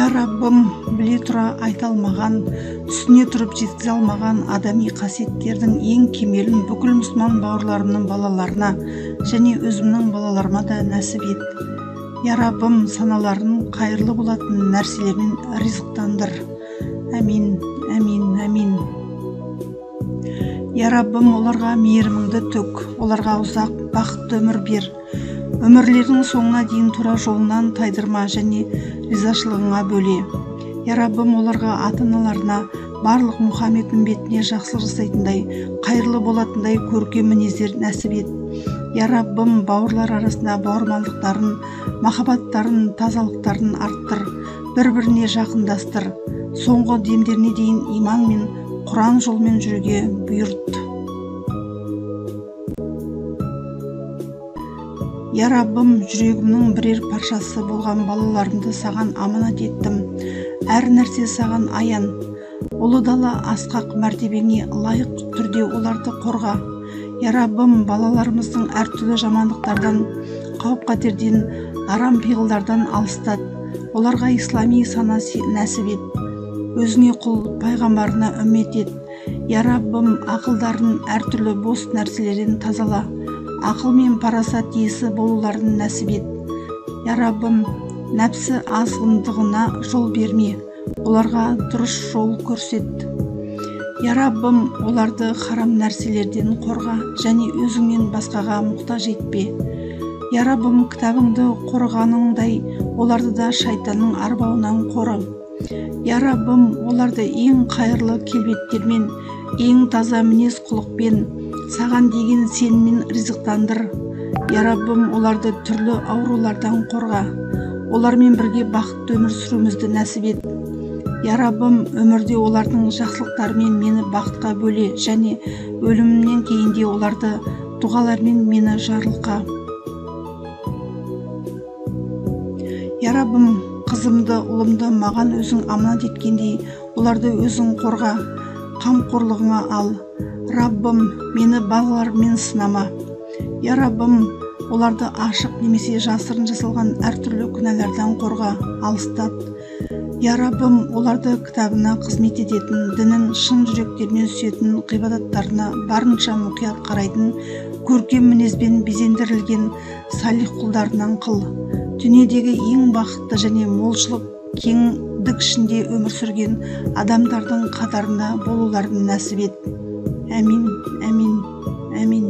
Я Раббым, біле тұра айта алмаған, үстіне тұрып жеткізе алмаған адами қасиеттердің ең кемелін бүкіл мұсылман бауырларымның балаларына және өзімнің балаларыма да нәсіп ет. Я Раббым, саналарын қайырлы болатын нәрселермен ризықтандыр. Әмин, әмин, әмин. Я Раббым, оларға мейіріміңді төк, оларға ұзақ бақытты өмір бер. Өмірлерінің соңына дейін тура жолынан тайдырма және ризашылығыңа бөле. Я Раббым, оларға ата-аналарына барлық Мұхаммед үмбетіне жақсылық жасайтындай, қайырлы болатындай көркем мінездер нәсіп ет. Я Раббым, бауырлар арасында бауырмалдықтарын, махаббаттарын, тазалықтарын арттыр, бір-біріне жақындастыр. Соңғы демдеріне дейін иман мен Құран жолмен жүруге бұйырт. Я Раббым, жүрегімнің бірер паршасы болған балаларымды саған аманат еттім. Әр нәрсе саған аян. Ұлы дала асқақ мәртебеңе лайық түрде оларды қорға. Я Раббым, балаларымыздың әртүрлі жамандықтардан, қауіп-қатерден, арам пиғылдардан алыстат. Оларға ислами сана нәсіп ет. Өзіңе құл, пайғамбарына үммет ет. Я Раббым, ақылдарын әртүрлі бос нәрселерден тазала. Ақыл мен парасат иесі болуларын нәсіп ет. Я Раббым, нәпсі азғындығына жол берме, оларға дұрыс жол көрсет. Я Раббым, оларды харам нәрселерден қорға және өзіңнен басқаға мұқтаж етпе. Я Раббым, кітабыңды қорғаныңдай, оларды да шайтанның арбауынан қоры. Я Раббым, оларды ең қайырлы келбеттермен, ең таза мінез құлықпен, саған деген сеніммен ризықтандыр. Я Раббым, оларды түрлі аурулардан қорға. Олармен бірге бақытты өмір сүруімізді нәсіп ет. Я Раббым, өмірде олардың жақсылықтарымен мені бақытқа бөле және өлімімнен кейінде оларды дұғалармен мені жарлыққа. Я Раббым, қызымды, ұлымды маған өзің аманат еткендей, оларды өзің қорға, қамқорлығыңа ал. Раббым, мені балаларыммен сынама. Я Раббым, оларды ашық немесе жасырын жасалған әртүрлі күнәлардан қорға, алыстат. Я Раббым, оларды кітабына қызмет ететін, дінін шын жүректермен сүйетін, ғибадаттарына барынша мұқият қарайтын, көркем мінезбен безендірілген салих құлдарынан қыл. Дүниедегі ең бақытты және молшылық кеңдік ішінде өмір сүрген адамдардың қатарында болуларын нәсіп ет. Әмин, әмин, әмин.